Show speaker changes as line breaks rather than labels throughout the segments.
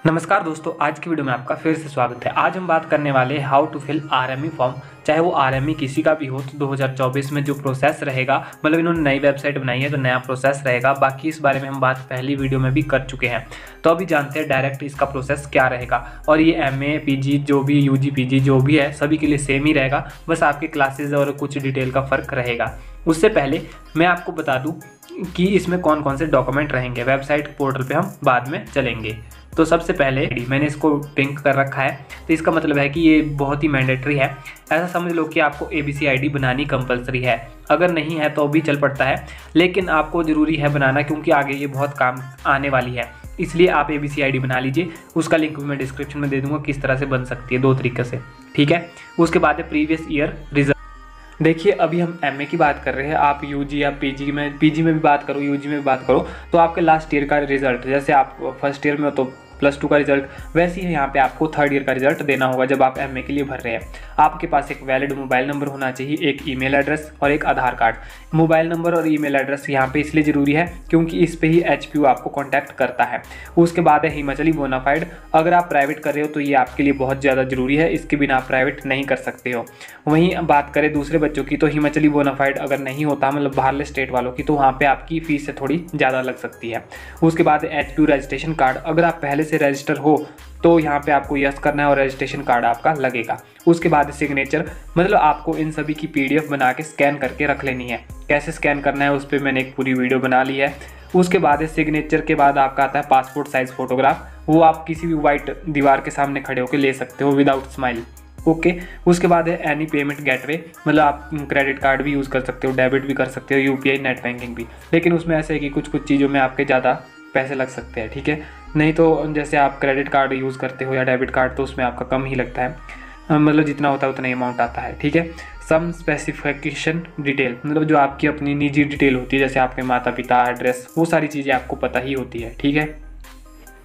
नमस्कार दोस्तों, आज की वीडियो में आपका फिर से स्वागत है। आज हम बात करने वाले हैं how to fill RME form. चाहे वो आरएमई किसी का भी हो, तो 2024 में जो प्रोसेस रहेगा, मतलब इन्होंने नई वेबसाइट बनाई है तो नया प्रोसेस रहेगा। बाकी इस बारे में हम बात पहली वीडियो में भी कर चुके हैं, तो अभी जानते हैं डायरेक्ट इसका प्रोसेस क्या रहेगा। और ये एमए पीजी जो भी यूजी पीजी जो भी है सभी के लिए सेम ही रहेगा, बस आपके क्लासेज और कुछ डिटेल का फ़र्क रहेगा। उससे पहले मैं आपको बता दूँ कि इसमें कौन कौन से डॉक्यूमेंट रहेंगे। वेबसाइट पोर्टल पे हम बाद में चलेंगे। तो सबसे पहले मैंने इसको पिंक कर रखा है, तो इसका मतलब है कि ये बहुत ही मैंडेटरी है। ऐसा समझ लो कि आपको ABC ID बनानी कंपलसरी है। अगर नहीं है तो भी चल पड़ता है, लेकिन आपको ज़रूरी है बनाना, क्योंकि आगे ये बहुत काम आने वाली है। इसलिए आप ABC ID बना लीजिए। उसका लिंक भी मैं डिस्क्रिप्शन में दे दूँगा किस तरह से बन सकती है, 2 तरीके से, ठीक है। उसके बाद है प्रीवियस ईयर रिजल्ट। देखिए, अभी हम एमए की बात कर रहे हैं। आप यूजी या पीजी में भी बात करो, यूजी में भी बात करो, तो आपके लास्ट ईयर का रिजल्ट, जैसे आप फर्स्ट ईयर में हो तो +2 का रिजल्ट, वैसे ही यहाँ पे आपको थर्ड ईयर का रिजल्ट देना होगा जब आप एमए के लिए भर रहे हैं। आपके पास एक वैलिड मोबाइल नंबर होना चाहिए, एक ईमेल एड्रेस और एक आधार कार्ड। मोबाइल नंबर और ईमेल एड्रेस यहाँ पे इसलिए ज़रूरी है क्योंकि इस पे ही HPU आपको कॉन्टैक्ट करता है। उसके बाद है हिमाचली बोनाफाइड। अगर आप प्राइवेट कर रहे हो तो ये आपके लिए बहुत ज़्यादा ज़रूरी है, इसके बिना आप प्राइवेट नहीं कर सकते हो। वहीं बात करें दूसरे बच्चों की, तो हिमाचली बोनाफाइड अगर नहीं होता, मतलब बाहरले स्टेट वालों की, तो वहाँ पे आपकी फ़ीस से थोड़ी ज़्यादा लग सकती है। उसके बाद HPU रजिस्ट्रेशन कार्ड। अगर आप पहले से रजिस्टर हो तो यहाँ पे आपको यस करना है और रजिस्ट्रेशन कार्ड आपका लगेगा। उसके बाद सिग्नेचर, मतलब आपको इन सभी की PDF बना के स्कैन करके रख लेनी है। कैसे स्कैन करना है उस पर मैंने एक पूरी वीडियो बना ली है। उसके बाद सिग्नेचर के बाद आपका आता है पासपोर्ट साइज़ फ़ोटोग्राफ। वो आप किसी भी वाइट दीवार के सामने खड़े होकर ले सकते हो विदाउट स्माइल, ओके। उसके बाद है एनी पेमेंट गेटवे, मतलब आप क्रेडिट कार्ड भी यूज़ कर सकते हो, डेबिट भी कर सकते हो, UPI नेट बैंकिंग भी। लेकिन उसमें ऐसे है कि कुछ चीज़ों में आपके ज़्यादा पैसे लग सकते हैं, ठीक है। नहीं तो जैसे आप क्रेडिट कार्ड यूज़ करते हो या डेबिट कार्ड, तो उसमें आपका कम ही लगता है, मतलब जितना होता है उतना ही अमाउंट आता है, ठीक है। सम स्पेसिफिकेशन डिटेल, मतलब जो आपकी अपनी निजी डिटेल होती है, जैसे आपके माता पिता, एड्रेस, वो सारी चीज़ें आपको पता ही होती है, ठीक है।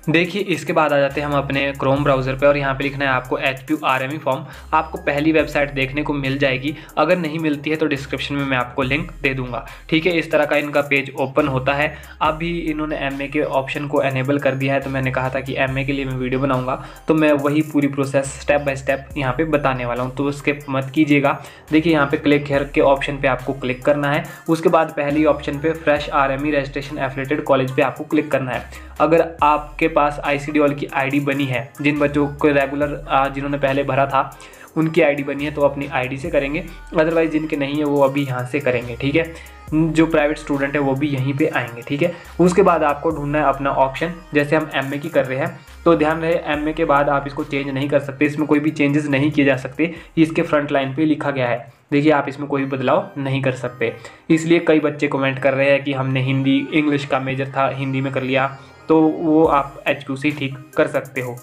देखिए, इसके बाद आ जाते हैं हम अपने क्रोम ब्राउज़र पे, और यहाँ पे लिखना है आपको HPU RME फॉर्म। आपको पहली वेबसाइट देखने को मिल जाएगी। अगर नहीं मिलती है तो डिस्क्रिप्शन में मैं आपको लिंक दे दूंगा, ठीक है। इस तरह का इनका पेज ओपन होता है। अभी इन्होंने MA के ऑप्शन को एनेबल कर दिया है, तो मैंने कहा था कि MA के लिए मैं वीडियो बनाऊँगा, तो मैं वही पूरी प्रोसेस स्टेप बाय स्टेप यहाँ पर बताने वाला हूँ, तो स्किप मत कीजिएगा। देखिए, यहाँ पर क्लिक हेयर के ऑप्शन पर आपको क्लिक करना है। उसके बाद पहली ऑप्शन पर fresh RME registration affiliated college पर आपको क्लिक करना है। अगर आपके पास ICD वाले की ID बनी है, जिन बच्चों को रेगुलर जिन्होंने पहले भरा था उनकी ID बनी है, तो अपनी ID से करेंगे। अदरवाइज जिनके नहीं है वो अभी यहाँ से करेंगे, ठीक है। जो प्राइवेट स्टूडेंट है वो भी यहीं पे आएंगे, ठीक है। उसके बाद आपको ढूंढना है अपना ऑप्शन। जैसे हम MA की कर रहे हैं, तो ध्यान रहे MA के बाद आप इसको चेंज नहीं कर सकते, इसमें कोई भी चेंजेस नहीं किए जा सकते। इसके फ्रंट लाइन पे लिखा गया है, देखिए, आप इसमें कोई बदलाव नहीं कर सकते। इसलिए कई बच्चे कमेंट कर रहे हैं कि हमने हिंदी इंग्लिश का मेजर था, हिंदी में कर लिया, तो वो आप HPU से ठीक कर सकते हो।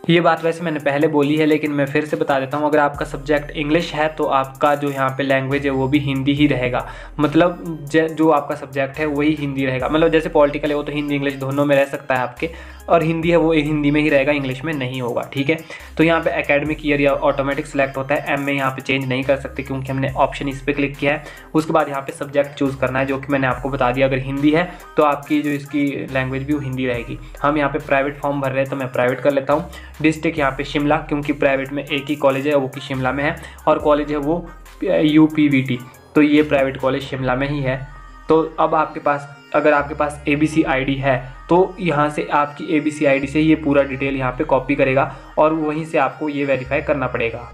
ये बात वैसे मैंने पहले बोली है, लेकिन मैं फिर से बता देता हूँ। अगर आपका सब्जेक्ट इंग्लिश है तो आपका जो यहाँ पे लैंग्वेज है वो भी हिंदी ही रहेगा, मतलब जो आपका सब्जेक्ट है वही हिंदी रहेगा। मतलब जैसे पॉलिटिकल है वो तो हिंदी इंग्लिश दोनों में रह सकता है आपके, और हिंदी है वो हिंदी में ही रहेगा, इंग्लिश में नहीं होगा, ठीक है। तो यहाँ पे एकेडमिक ईयर या ऑटोमेटिक सेलेक्ट होता है। MA यहाँ पे चेंज नहीं कर सकते क्योंकि हमने ऑप्शन इस पर क्लिक किया है। उसके बाद यहाँ पे सब्जेक्ट चूज़ करना है, जो कि मैंने आपको बता दिया। अगर हिंदी है तो आपकी जो इसकी लैंग्वेज भी वो हिंदी रहेगी। हम यहाँ पे प्राइवेट फॉर्म भर रहे हैं तो मैं प्राइवेट कर लेता हूँ। डिस्ट्रिक्ट यहाँ पे शिमला, क्योंकि प्राइवेट में एक ही कॉलेज है वो कि शिमला में है, और कॉलेज है वो UPVT, तो ये प्राइवेट कॉलेज शिमला में ही है। तो अब आपके पास, अगर आपके पास ABC ID है तो यहाँ से आपकी ABC ID से ये पूरा डिटेल यहाँ पे कॉपी करेगा और वहीं से आपको ये वेरीफाई करना पड़ेगा।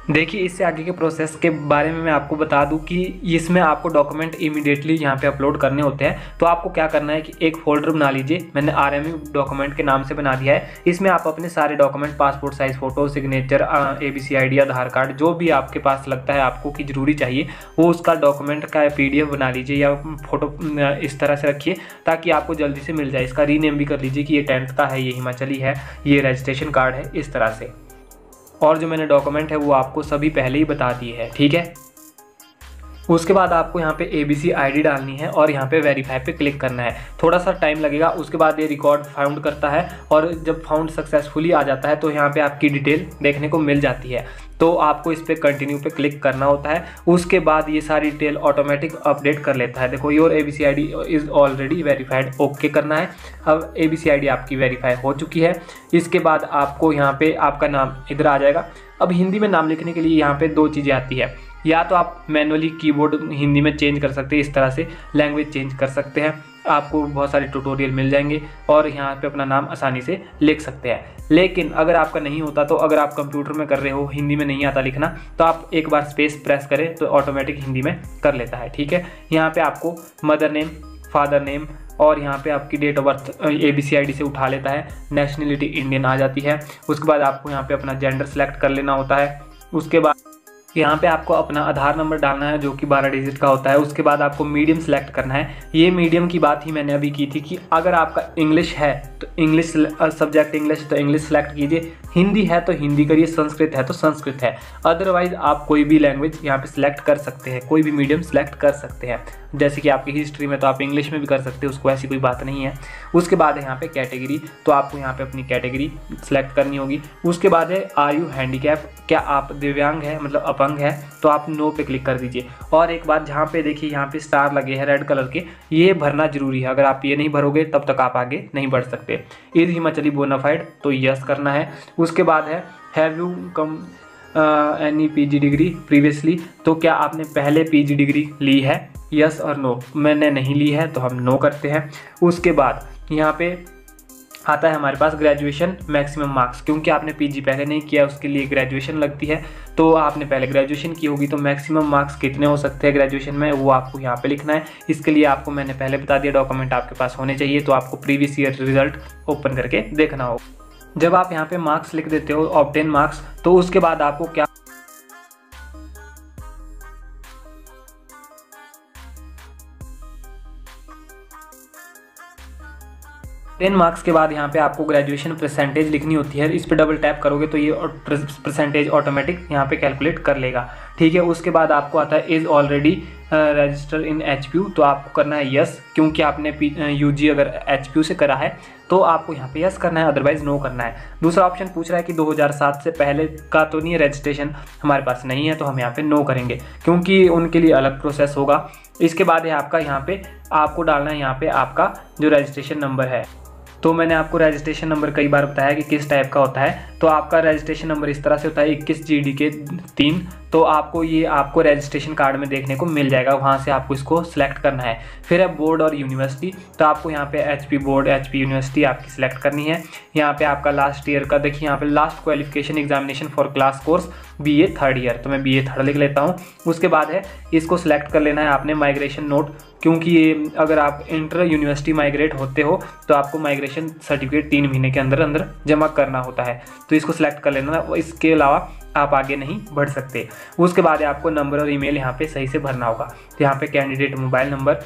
देखिए, इससे आगे के प्रोसेस के बारे में मैं आपको बता दूं कि इसमें आपको डॉक्यूमेंट इमीडिएटली यहाँ पे अपलोड करने होते हैं। तो आपको क्या करना है कि एक फोल्डर बना लीजिए, मैंने RME डॉक्यूमेंट के नाम से बना दिया है। इसमें आप अपने सारे document, passport size photo, signature, ABC ID, आधार कार्ड, जो भी आपके पास लगता है आपको कि ज़रूरी चाहिए, वो उसका डॉक्यूमेंट का PDF बना लीजिए या फ़ोटो इस तरह से रखिए ताकि आपको जल्दी से मिल जाए। इसका रीनेम भी कर लीजिए कि ये 10th का है, ये हिमाचली है, ये रजिस्ट्रेशन कार्ड है, इस तरह से। और जो मैंने डॉक्यूमेंट है वो आपको सभी पहले ही बता दिए है, ठीक है। उसके बाद आपको यहाँ पे ABC ID डालनी है और यहाँ पे वेरीफाई पे क्लिक करना है। थोड़ा सा टाइम लगेगा। उसके बाद ये रिकॉर्ड फाउंड करता है, और जब फाउंड सक्सेसफुली आ जाता है तो यहाँ पे आपकी डिटेल देखने को मिल जाती है। तो तो आपको इस पर कंटिन्यू पे क्लिक करना होता है। उसके बाद ये सारी डिटेल ऑटोमेटिक अपडेट कर लेता है। देखो your ABCID is already verified, okay करना है। अब ABCID आपकी वेरीफाई हो चुकी है। इसके बाद आपको यहाँ पे आपका नाम इधर आ जाएगा। अब हिंदी में नाम लिखने के लिए यहाँ पे दो चीज़ें आती है, या तो आप मैनुअली कीबोर्ड हिंदी में चेंज कर सकते हैं, इस तरह से लैंग्वेज चेंज कर सकते हैं। आपको बहुत सारे ट्यूटोरियल मिल जाएंगे और यहाँ पे अपना नाम आसानी से लिख सकते हैं। लेकिन अगर आपका नहीं होता, तो अगर आप कंप्यूटर में कर रहे हो, हिंदी में नहीं आता लिखना, तो आप एक बार स्पेस प्रेस करें तो ऑटोमेटिक हिंदी में कर लेता है। ठीक है, यहाँ पे आपको मदर नेम, फादर नेम और यहाँ पे आपकी डेट ऑफ बर्थ ABCID से उठा लेता है। नेशनलिटी इंडियन आ जाती है। उसके बाद आपको यहाँ पे अपना जेंडर सेलेक्ट कर लेना होता है। उसके बाद यहाँ पे आपको अपना आधार नंबर डालना है जो कि 12 डिजिट का होता है। उसके बाद आपको मीडियम सेलेक्ट करना है। ये मीडियम की बात ही मैंने अभी की थी कि अगर आपका इंग्लिश है तो इंग्लिश, सब्जेक्ट इंग्लिश तो इंग्लिश सेलेक्ट कीजिए, हिंदी है तो हिंदी करिए, संस्कृत है तो संस्कृत है। अदरवाइज आप कोई भी लैंग्वेज यहाँ पे सिलेक्ट कर सकते हैं, कोई भी मीडियम सेलेक्ट कर सकते हैं। जैसे कि आपकी हिस्ट्री में तो आप इंग्लिश में भी कर सकते हैं, उसको ऐसी कोई बात नहीं है। उसके बाद है यहाँ पे कैटेगरी, तो आपको यहाँ पे अपनी कैटेगरी सेलेक्ट करनी होगी। उसके बाद है आर यू हैंडीकैप, क्या आप दिव्यांग है मतलब अपंग है, तो आप नो पे क्लिक कर दीजिए। और एक बात जहाँ पे देखिए यहाँ पे स्टार लगे हैं रेड कलर के, ये भरना जरूरी है। अगर आप ये नहीं भरोगे तब तक आप आगे नहीं बढ़ सकते। इज हिमाचली बोनाफाइड, तो यस करना है। उसके बाद है have you come any PG degree previously, तो क्या आपने पहले PG डिग्री ली है, यस और नो। मैंने नहीं ली है तो हम नो करते हैं। उसके बाद यहाँ पे आता है हमारे पास ग्रेजुएशन मैक्सिमम मार्क्स, क्योंकि आपने PG पहले नहीं किया उसके लिए ग्रेजुएशन लगती है। तो आपने पहले ग्रेजुएशन की होगी तो मैक्सिमम मार्क्स कितने हो सकते हैं ग्रेजुएशन में, वो आपको यहाँ पे लिखना है। इसके लिए आपको मैंने पहले बता दिया, डॉक्यूमेंट आपके पास होने चाहिए। तो आपको प्रीवियस ईयर रिजल्ट ओपन करके देखना होगा। जब आप यहाँ पे मार्क्स लिख देते हो ऑब्टेन मार्क्स, तो उसके बाद आपको क्या 10 मार्क्स के बाद यहाँ पे आपको ग्रेजुएशन परसेंटेज लिखनी होती है। इस पर डबल टैप करोगे तो ये परसेंटेज ऑटोमेटिक यहाँ पे कैलकुलेट कर लेगा। ठीक है, उसके बाद आपको आता है is already register in HPU, तो आपको करना है यस, क्योंकि आपने UG अगर HPU से करा है तो आपको यहाँ पे यस करना है, अदरवाइज नो करना है। दूसरा ऑप्शन पूछ रहा है कि 2007 से पहले का तो नहीं है रजिस्ट्रेशन, हमारे पास नहीं है तो हम यहाँ पे नो करेंगे, क्योंकि उनके लिए अलग प्रोसेस होगा। इसके बाद है आपका यहाँ पे आपको डालना है यहाँ पे आपका जो रजिस्ट्रेशन नंबर है। तो मैंने आपको रजिस्ट्रेशन नंबर कई बार बताया कि किस टाइप का होता है। तो आपका रजिस्ट्रेशन नंबर इस तरह से होता है 21 GD 3। तो आपको ये आपको रजिस्ट्रेशन कार्ड में देखने को मिल जाएगा, वहाँ से आपको इसको सिलेक्ट करना है। फिर है बोर्ड और यूनिवर्सिटी, तो आपको यहाँ पे HP बोर्ड HP यूनिवर्सिटी आपकी सिलेक्ट करनी है। यहाँ पे आपका लास्ट ईयर का देखिए, यहाँ पे last qualification examination for class course BA 3rd year, तो मैं BA 3rd लिख लेता हूँ। उसके बाद है इसको सिलेक्ट कर लेना है आपने माइग्रेशन नोट, क्योंकि ये अगर आप इंटर यूनिवर्सिटी माइग्रेट होते हो तो आपको माइग्रेशन सर्टिफिकेट 3 महीने के अंदर अंदर जमा करना होता है, तो इसको सिलेक्ट कर लेना। इसके अलावा आप आगे नहीं बढ़ सकते। उसके बाद आपको नंबर और ईमेल यहाँ पे सही से भरना होगा। तो यहाँ पे कैंडिडेट मोबाइल नंबर,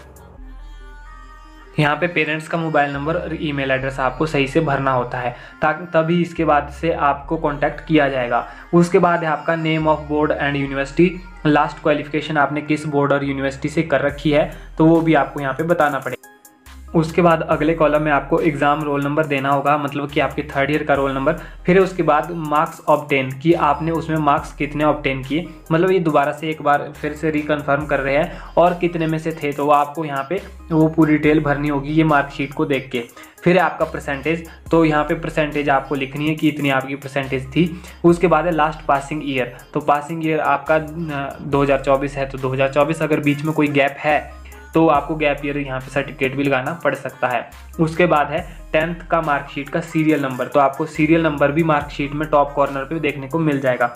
यहाँ पे पेरेंट्स का मोबाइल नंबर और ईमेल एड्रेस आपको सही से भरना होता है, ताकि तभी इसके बाद से आपको कांटेक्ट किया जाएगा। उसके बाद है आपका name of board and university, last qualification आपने किस बोर्ड और यूनिवर्सिटी से कर रखी है तो वो भी आपको यहाँ पे बताना पड़ेगा। उसके बाद अगले कॉलम में आपको एग्ज़ाम रोल नंबर देना होगा, मतलब कि आपके 3rd ईयर का रोल नंबर। फिर उसके बाद मार्क्स ऑब्टेन कि आपने उसमें मार्क्स कितने ऑब्टेन किए, मतलब ये दोबारा से एक बार फिर से रिकन्फर्म कर रहे हैं और कितने में से थे, तो वो आपको यहाँ पे वो पूरी डिटेल भरनी होगी ये मार्कशीट को देख के। फिर आपका परसेंटेज, तो यहाँ पे परसेंटेज आपको लिखनी है कि इतनी आपकी परसेंटेज थी। उसके बाद है लास्ट पासिंग ईयर, तो पासिंग ईयर आपका 2024 है तो 2024, अगर बीच में कोई गैप है तो आपको गैप ईयर यहाँ पे सर्टिफिकेट भी लगाना पड़ सकता है। उसके बाद है 10th का मार्कशीट का सीरियल नंबर, तो आपको सीरियल नंबर भी मार्कशीट में टॉप कॉर्नर पे देखने को मिल जाएगा।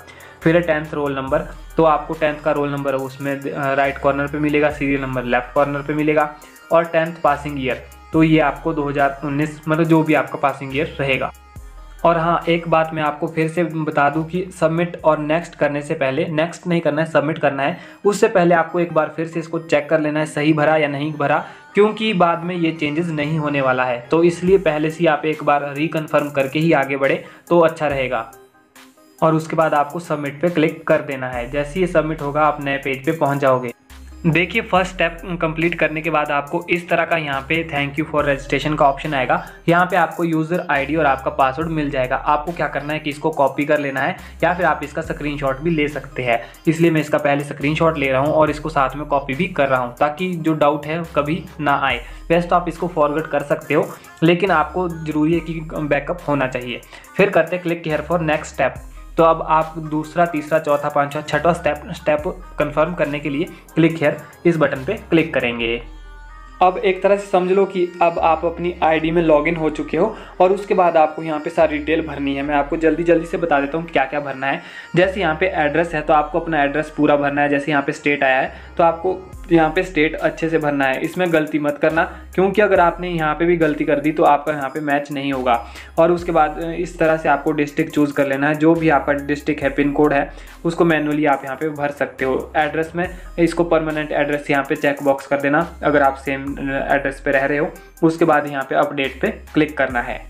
फिर है 10th रोल नंबर, तो आपको 10th का रोल नंबर उसमें राइट कॉर्नर पे मिलेगा, सीरियल नंबर लेफ्ट कॉर्नर पे मिलेगा। और 10th पासिंग ईयर, तो ये आपको 2019 मतलब जो भी आपका पासिंग ईयर रहेगा। और हाँ, एक बात मैं आपको फिर से बता दूं कि सबमिट और नेक्स्ट करने से पहले, नेक्स्ट नहीं करना है सबमिट करना है, उससे पहले आपको एक बार फिर से इसको चेक कर लेना है सही भरा या नहीं भरा, क्योंकि बाद में ये चेंजेस नहीं होने वाला है। तो इसलिए पहले से आप एक बार रिकन्फर्म करके ही आगे बढ़े तो अच्छा रहेगा। और उसके बाद आपको सबमिट पे क्लिक कर देना है। जैसे ये सबमिट होगा आप नए पेज पे पहुंच जाओगे। देखिए फर्स्ट स्टेप कंप्लीट करने के बाद आपको इस तरह का यहाँ पे थैंक यू फॉर रजिस्ट्रेशन का ऑप्शन आएगा। यहाँ पे आपको यूज़र आईडी और आपका पासवर्ड मिल जाएगा। आपको क्या करना है कि इसको कॉपी कर लेना है या फिर आप इसका स्क्रीनशॉट भी ले सकते हैं। इसलिए मैं इसका पहले स्क्रीनशॉट ले रहा हूँ और इसको साथ में कॉपी भी कर रहा हूँ ताकि जो डाउट है कभी ना आए। वैसे तो आप इसको फॉरवर्ड कर सकते हो लेकिन आपको ज़रूरी है कि बैकअप होना चाहिए। फिर करते click here for next step. तो अब आप दूसरा, तीसरा, चौथा, पांचवा, छठवां स्टेप कंफर्म करने के लिए क्लिक हियर इस बटन पे क्लिक करेंगे। अब एक तरह से समझ लो कि अब आप अपनी आईडी में लॉगिन हो चुके हो और उसके बाद आपको यहाँ पे सारी डिटेल भरनी है। मैं आपको जल्दी से बता देता हूँ क्या क्या भरना है। जैसे यहाँ पे एड्रेस है तो आपको अपना एड्रेस पूरा भरना है। जैसे यहाँ पे स्टेट आया है तो आपको यहाँ पे स्टेट अच्छे से भरना है। इसमें गलती मत करना क्योंकि अगर आपने यहाँ पे भी गलती कर दी तो आपका यहाँ पे मैच नहीं होगा। और उसके बाद इस तरह से आपको डिस्ट्रिक्ट चूज़ कर लेना है। जो भी आपका डिस्ट्रिक्ट है, पिन कोड है, उसको मैनुअली आप यहाँ पे भर सकते हो। एड्रेस में इसको परमानेंट एड्रेस यहाँ पे चेक बॉक्स कर देना अगर आप सेम एड्रेस पे रह रहे हो। उसके बाद यहाँ पे अपडेट पे क्लिक करना है।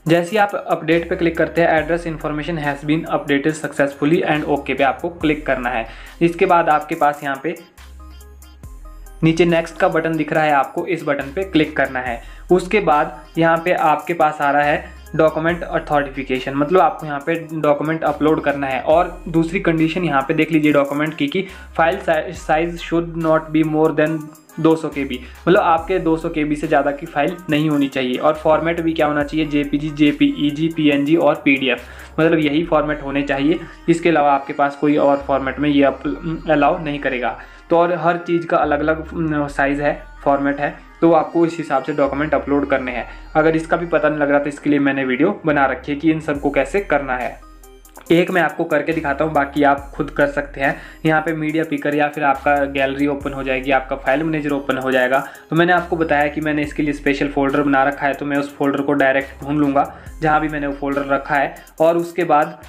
जैसे ही आप अपडेट पे क्लिक करते हैं address information has been updated successfully and okay पे आपको क्लिक करना है। इसके बाद आपके पास यहाँ पे नीचे नेक्स्ट का बटन दिख रहा है, आपको इस बटन पे क्लिक करना है। उसके बाद यहाँ पे आपके पास आ रहा है डॉक्यूमेंट अथॉरिफिकेशन, मतलब आपको यहाँ पे डॉक्यूमेंट अपलोड करना है। और दूसरी कंडीशन यहाँ पे देख लीजिए डॉक्यूमेंट की कि file size should not be more than 200 KB, मतलब आपके 200 KB से ज़्यादा की फाइल नहीं होनी चाहिए। और फॉर्मेट भी क्या होना चाहिए, JPG, JPEG, PNG और PDF, मतलब यही फॉर्मेट होने चाहिए। इसके अलावा आपके पास कोई और फॉर्मेट में ये अलाउ नहीं करेगा। तो और हर चीज़ का अलग अलग साइज़ है, फॉर्मेट है, तो आपको इस हिसाब से डॉक्यूमेंट अपलोड करने हैं। अगर इसका भी पता नहीं लग रहा तो इसके लिए मैंने वीडियो बना रखी है कि इन सबको कैसे करना है। एक मैं आपको करके दिखाता हूँ, बाकी आप खुद कर सकते हैं। यहाँ पे मीडिया पिकर या फिर आपका गैलरी ओपन हो जाएगी, आपका फाइल मैनेजर ओपन हो जाएगा। तो मैंने आपको बताया कि मैंने इसके लिए स्पेशल फोल्डर बना रखा है, तो मैं उस फोल्डर को डायरेक्ट ढूंढ लूँगा जहाँ भी मैंने वो फोल्डर रखा है। और उसके बाद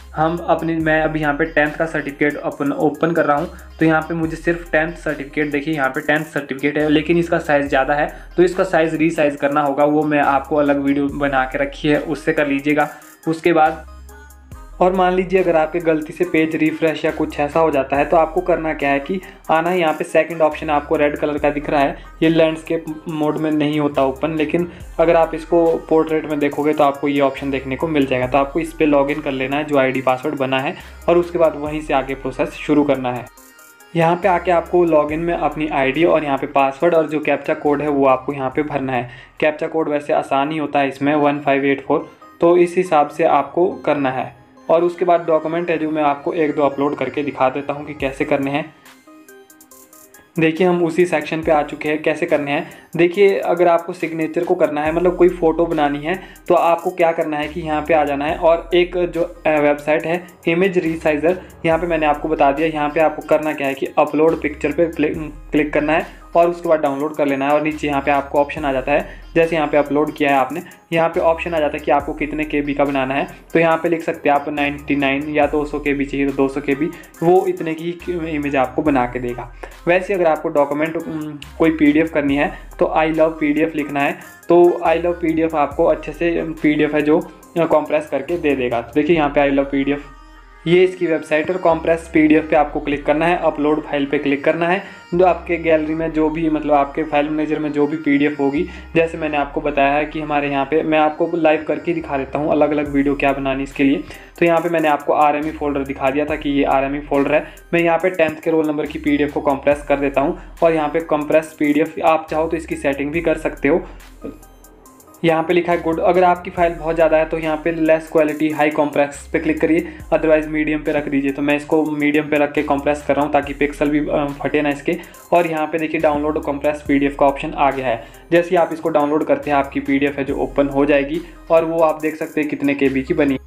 मैं अभी यहाँ पे 10th का सर्टिफिकेट ओपन कर रहा हूँ। तो यहाँ पे मुझे सिर्फ 10th सर्टिफिकेट, देखिए यहाँ पे 10th सर्टिफिकेट है, लेकिन इसका साइज़ ज़्यादा है तो इसका साइज़ रीसाइज़ करना होगा। वो मैं आपको अलग वीडियो बना के रखी है, उससे कर लीजिएगा। उसके बाद और मान लीजिए अगर आपके गलती से पेज रिफ्रेश या कुछ ऐसा हो जाता है तो आपको करना क्या है कि आना है यहाँ पे सेकंड ऑप्शन आपको रेड कलर का दिख रहा है, ये लैंडस्केप मोड में नहीं होता ओपन, लेकिन अगर आप इसको पोर्ट्रेट में देखोगे तो आपको ये ऑप्शन देखने को मिल जाएगा। तो आपको इस पर लॉगिन कर लेना है जो आईडी पासवर्ड बना है और उसके बाद वहीं से आगे प्रोसेस शुरू करना है। यहाँ पे आके आपको लॉगिन में अपनी आईडी और यहाँ पे पासवर्ड और जो कैप्चा कोड है वो आपको यहाँ पे भरना है। कैप्चा कोड वैसे आसान ही होता है इसमें 1584, तो इस हिसाब से आपको करना है। और उसके बाद डॉक्यूमेंट है जो मैं आपको एक दो अपलोड करके दिखा देता हूँ कि कैसे करने हैं। देखिए हम उसी सेक्शन पे आ चुके हैं, कैसे करने हैं। देखिए अगर आपको सिग्नेचर को करना है, मतलब कोई फ़ोटो बनानी है, तो आपको क्या करना है कि यहाँ पे आ जाना है और एक जो वेबसाइट है इमेज रीसाइज़र, यहाँ पे मैंने आपको बता दिया। यहाँ पे आपको करना क्या है कि अपलोड पिक्चर पे क्लिक करना है और उसके बाद डाउनलोड कर लेना है। और नीचे यहाँ पे आपको ऑप्शन आ जाता है, जैसे यहाँ पे अपलोड किया है आपने, यहाँ पे ऑप्शन आ जाता है कि आपको कितने KB का बनाना है। तो यहाँ पे लिख सकते हैं आप 99 या 200 KB चाहिए तो 200 KB, वो इतने की इमेज आपको बना के देगा। वैसे अगर आपको डॉक्यूमेंट कोई PDF करनी है तो आई लव PDF लिखना है, तो आई लव PDF आपको अच्छे से PDF है जो कॉम्प्रेस करके दे देगा। तो देखिए यहाँ पे आई लव PDF, ये इसकी वेबसाइट और कॉम्प्रेस PDF पे आपको क्लिक करना है, अपलोड फाइल पे क्लिक करना है। जो आपके गैलरी में जो भी, मतलब आपके फाइल मैनेजर में जो भी PDF होगी, जैसे मैंने आपको बताया है कि हमारे यहाँ पे मैं आपको लाइव करके दिखा देता हूँ अलग अलग वीडियो क्या बनानी इसके लिए। तो यहाँ पे मैंने आपको RME फोल्डर दिखा दिया था कि ये RME फोल्डर है। मैं यहाँ पे 10th के रोल नंबर की PDF को कॉम्प्रेस कर देता हूँ और यहाँ पे कॉम्प्रेस PDF आप चाहो तो इसकी सेटिंग भी कर सकते हो। यहाँ पे लिखा है गुड। अगर आपकी फाइल बहुत ज़्यादा है तो यहाँ पे लेस क्वालिटी हाई कॉम्प्रेस पे क्लिक करिए, अदरवाइज मीडियम पे रख दीजिए। तो मैं इसको मीडियम पे रख के कॉम्प्रेस कर रहा हूँ ताकि पिक्सल भी फटे ना इसके। और यहाँ पे देखिए डाउनलोड कॉम्प्रेस PDF का ऑप्शन आ गया है। जैसे ही आप इसको डाउनलोड करते हैं आपकी PDF है जो ओपन हो जाएगी और वो आप देख सकते हैं कितने KB की बनी।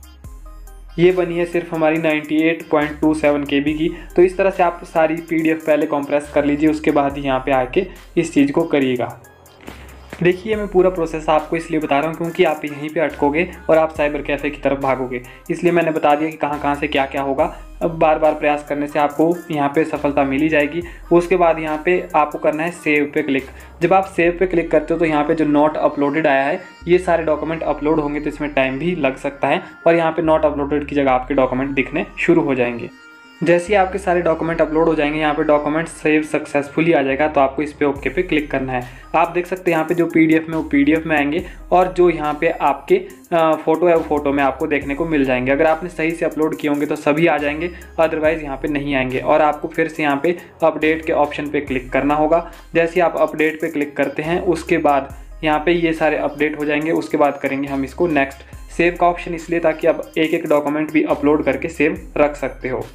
ये बनी है सिर्फ हमारी 98.27 KB की। तो इस तरह से आप सारी PDF पहले कॉम्प्रेस कर लीजिए, उसके बाद ही यहाँ पे आके इस चीज़ को करिएगा। देखिए मैं पूरा प्रोसेस आपको इसलिए बता रहा हूँ क्योंकि आप यहीं पे अटकोगे और आप साइबर कैफ़े की तरफ भागोगे, इसलिए मैंने बता दिया कि कहाँ से क्या क्या होगा। अब बार बार प्रयास करने से आपको यहाँ पे सफलता मिल ही जाएगी। उसके बाद यहाँ पे आपको करना है सेव पे क्लिक। जब आप सेव पे क्लिक करते हो तो यहाँ पे जो नॉट अपलोडेड आया है, ये सारे डॉक्यूमेंट अपलोड होंगे तो इसमें टाइम भी लग सकता है और यहाँ पे नॉट अपलोडेड की जगह आपके डॉक्यूमेंट दिखने शुरू हो जाएंगे। जैसे ही आपके सारे डॉक्यूमेंट अपलोड हो जाएंगे, यहाँ पे डॉक्यूमेंट सेव सक्सेसफुली आ जाएगा, तो आपको इस पे ओके पे क्लिक करना है। आप देख सकते हैं यहाँ पे जो पीडीएफ में वो पीडीएफ में आएंगे और जो यहाँ पे आपके फ़ोटो है वो फ़ोटो में आपको देखने को मिल जाएंगे। अगर आपने सही से अपलोड किए होंगे तो सभी आ जाएंगे, अदरवाइज़ यहाँ पे नहीं आएंगे। और आपको फिर से यहाँ पे अपडेट के ऑप्शन पे क्लिक करना होगा। जैसे ही आप अपडेट पे क्लिक करते हैं उसके बाद यहाँ पे ये सारे अपडेट हो जाएंगे। उसके बाद करेंगे हम इसको नेक्स्ट। सेव का ऑप्शन इसलिए ताकि आप एक एक डॉक्यूमेंट भी अपलोड करके सेव रख सकते हो।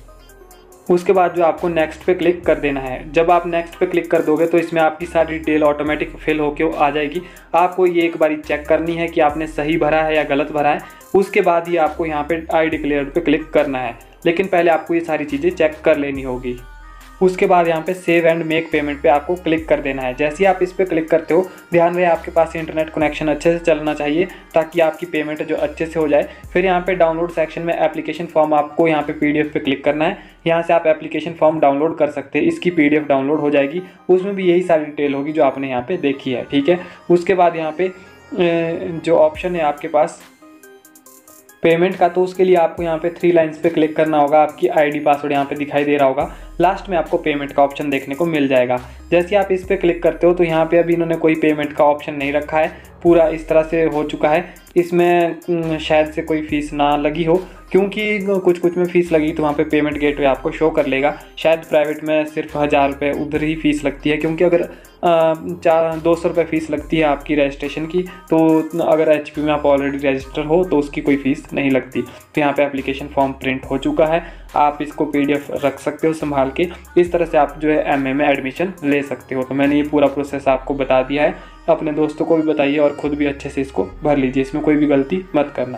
उसके बाद जो आपको नेक्स्ट पे क्लिक कर देना है। जब आप नेक्स्ट पे क्लिक कर दोगे तो इसमें आपकी सारी डिटेल ऑटोमेटिक फिल होके आ जाएगी। आपको ये एक बारी चेक करनी है कि आपने सही भरा है या गलत भरा है। उसके बाद ही आपको यहाँ पे आई डिक्लेयर पे क्लिक करना है, लेकिन पहले आपको ये सारी चीज़ें चेक कर लेनी होगी। उसके बाद यहाँ पे सेव एंड मेक पेमेंट पे आपको क्लिक कर देना है। जैसे ही आप इस पर क्लिक करते हो, ध्यान रहे आपके पास इंटरनेट कनेक्शन अच्छे से चलना चाहिए ताकि आपकी पेमेंट जो अच्छे से हो जाए। फिर यहाँ पे डाउनलोड सेक्शन में एप्लीकेशन फॉर्म, आपको यहाँ पे पीडीएफ पे क्लिक करना है। यहाँ से आप एप्लीकेशन फॉर्म डाउनलोड कर सकते हैं। इसकी पीडीएफ डाउनलोड हो जाएगी, उसमें भी यही सारी डिटेल होगी जो आपने यहाँ पे देखी है, ठीक है। उसके बाद यहाँ पे जो ऑप्शन है आपके पास पेमेंट का, तो उसके लिए आपको यहाँ पे 3 लाइन्स पे क्लिक करना होगा। आपकी आईडी पासवर्ड यहाँ पे दिखाई दे रहा होगा। लास्ट में आपको पेमेंट का ऑप्शन देखने को मिल जाएगा। जैसे ही आप इस पे क्लिक करते हो तो यहाँ पे अभी इन्होंने कोई पेमेंट का ऑप्शन नहीं रखा है, पूरा इस तरह से हो चुका है। इसमें शायद से कोई फ़ीस ना लगी हो, क्योंकि कुछ में फ़ीस लगी तो वहाँ पे पेमेंट गेटवे आपको शो कर लेगा। शायद प्राइवेट में सिर्फ 1000 रुपये उधर ही फ़ीस लगती है, क्योंकि अगर 200 रुपये फ़ीस लगती है आपकी रजिस्ट्रेशन की, तो अगर एचपी में आप ऑलरेडी रजिस्टर हो तो उसकी कोई फ़ीस नहीं लगती। तो यहाँ पे एप्लीकेशन फॉर्म प्रिंट हो चुका है। आप इसको पीडीएफ रख सकते हो संभाल के। इस तरह से आप जो है एमए में एडमिशन ले सकते हो। तो मैंने ये पूरा प्रोसेस आपको बता दिया है। अपने दोस्तों को भी बताइए और ख़ुद भी अच्छे से इसको भर लीजिए, इसमें कोई भी गलती मत करना।